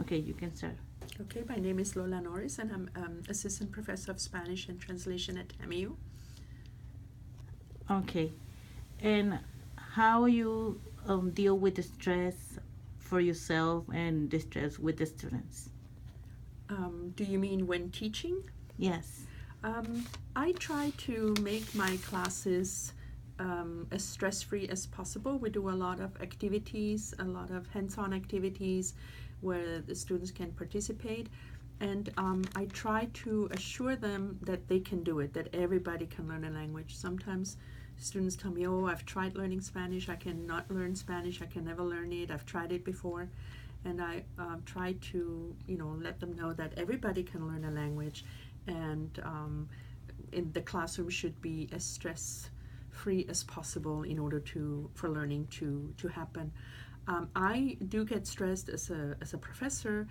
Okay, you can start. Okay, my name is Lola Norris, and I'm Assistant Professor of Spanish and Translation at TAMIU. Okay, and how you deal with the stress for yourself and the stress with the students? Do you mean when teaching? Yes. I try to make my classes as stress-free as possible. We do a lot of activities, a lot of hands-on activities where the students can participate. And I try to assure them that they can do it, that everybody can learn a language. Sometimes students tell me, oh, I've tried learning Spanish, I cannot learn Spanish, I can never learn it, I've tried it before. And I try to, let them know that everybody can learn a language, and in the classroom should be as stress-free as possible in order for learning to happen. I do get stressed as a professor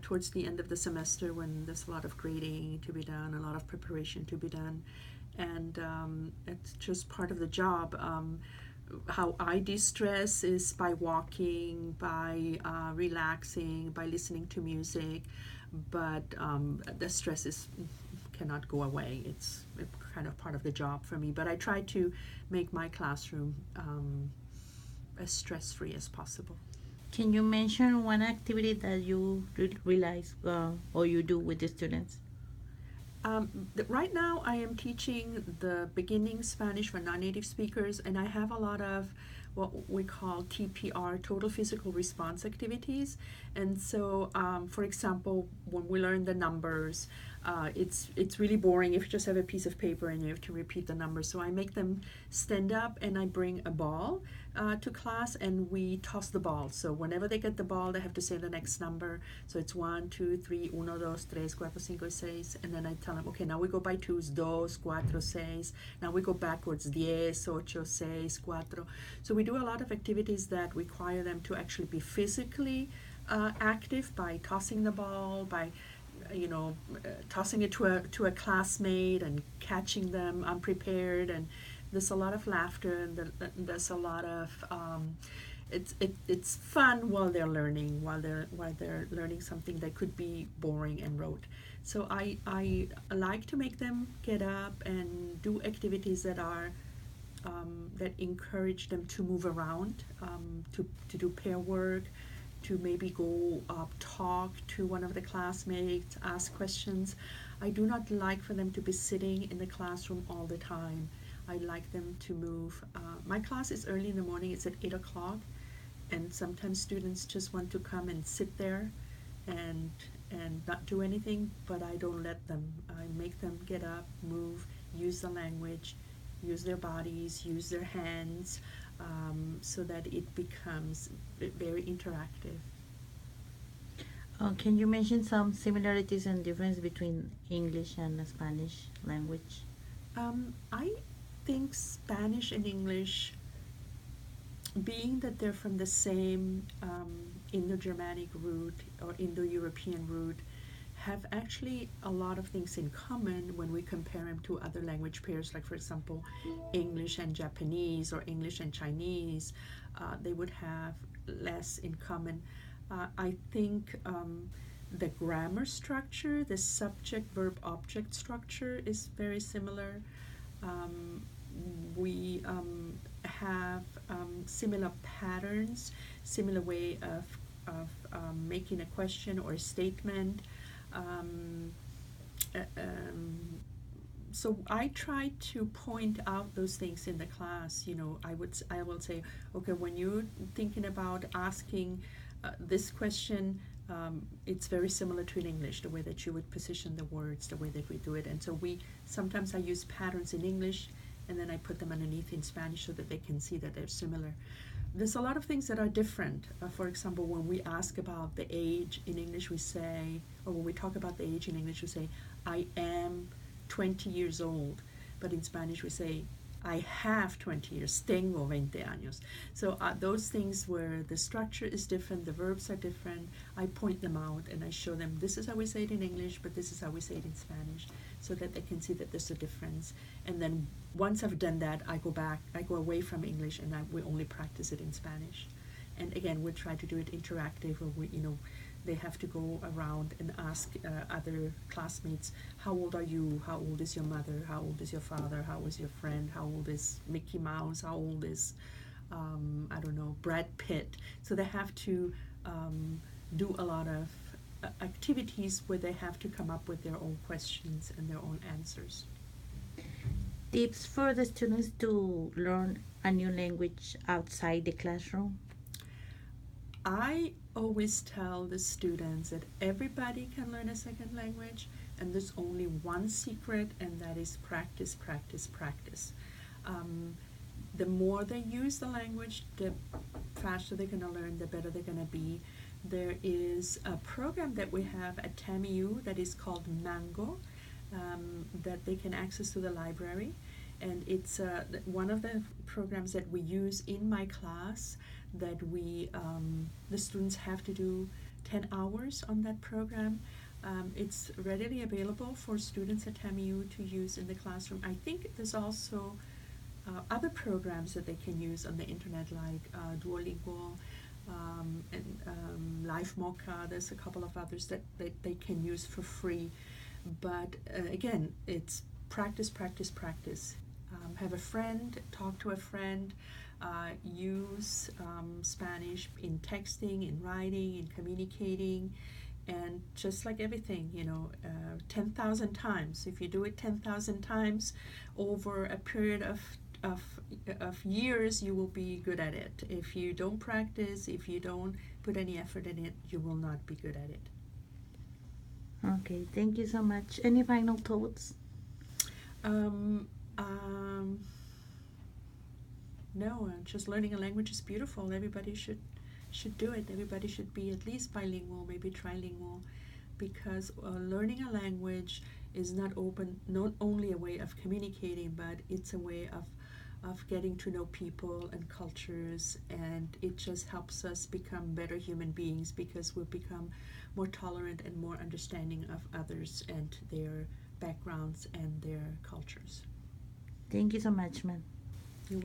towards the end of the semester when there's a lot of grading to be done, a lot of preparation to be done, and it's just part of the job. How I de-stress is by walking, by relaxing, by listening to music, but the stress cannot go away. It's kind of part of the job for me, but I try to make my classroom as stress-free as possible. Can you mention one activity that you realize or you do with the students? Right now, I am teaching the beginning Spanish for non-native speakers, and I have a lot of what we call TPR, total physical response activities. And so, for example, when we learn the numbers, it's really boring if you just have a piece of paper and you have to repeat the numbers. So I make them stand up, and I bring a ball to class, and we toss the ball. So whenever they get the ball, they have to say the next number. So it's 1, 2, 3, 1, 2, 3, 4, 5, 6, and then I tell them, okay, now we go by twos, 2, 4, 6. Now we go backwards, 10, 8, 6, 4. So we do a lot of activities that require them to actually be physically active by tossing the ball, by tossing it to a classmate and catching them unprepared, and there's a lot of laughter, and there's a lot of it's fun while they're learning, while they're learning something that could be boring and rote. So I like to make them get up and do activities that are that encourage them to move around, to do pair work, to maybe go talk to one of the classmates, ask questions. I do not like for them to be sitting in the classroom all the time. I like them to move. My class is early in the morning, it's at 8 o'clock, and sometimes students just want to come and sit there and not do anything, but I don't let them. I make them get up, move, use the language, use their bodies, use their hands, so that it becomes very interactive. Can you mention some similarities and difference between English and Spanish language? I think Spanish and English, being that they're from the same Indo-Germanic root or Indo-European root, have actually a lot of things in common when we compare them to other language pairs, like for example English and Japanese or English and Chinese. They would have less in common. I think the grammar structure, the subject verb object structure, is very similar. We have similar patterns, similar way of making a question or a statement. So I try to point out those things in the class. I will say, okay, when you're thinking about asking this question, it's very similar to in English, the way that you would position the words, the way that we do it. And so sometimes I use patterns in English, and then I put them underneath in Spanish so that they can see that they're similar. There's a lot of things that are different. For example, when we ask about the age in English, we say, or when we talk about the age in English, we say, I am 20 years old. But in Spanish, we say, I have 20 years, tengo 20 años. So those things where the structure is different, the verbs are different, I point them out and I show them, this is how we say it in English, but this is how we say it in Spanish, so that they can see that there's a difference. And then once I've done that, I go away from English, and we only practice it in Spanish. And again, we try to do it interactive, where they have to go around and ask other classmates, how old are you? How old is your mother? How old is your father? How old is your friend? How old is Mickey Mouse? How old is, I don't know, Brad Pitt? So they have to do a lot of activities where they have to come up with their own questions and their own answers. Tips for the students to learn a new language outside the classroom? I always tell the students that everybody can learn a second language, and there's only one secret, and that is practice, practice, practice. The more they use the language, the faster they're going to learn, the better they're going to be. There is a program that we have at TAMIU that is called Mango, that they can access to the library. And it's one of the programs that we use in my class, that the students have to do 10 hours on that program. It's readily available for students at TAMIU to use in the classroom. I think there's also other programs that they can use on the internet, like Duolingo and Life Mocha. There's a couple of others that they can use for free. But again, it's practice, practice, practice. Have a friend, talk to a friend, use Spanish in texting, in writing, in communicating, and just like everything, 10,000 times. If you do it 10,000 times over a period of years, you will be good at it. If you don't practice, if you don't put any effort in it, you will not be good at it. Okay, thank you so much. Any final thoughts? No, just learning a language is beautiful. Everybody should do it. Everybody should be at least bilingual, maybe trilingual, because learning a language is not only a way of communicating, but it's a way of getting to know people and cultures, and it just helps us become better human beings, because we'll become more tolerant and more understanding of others and their backgrounds and their cultures. Thank you so much, man.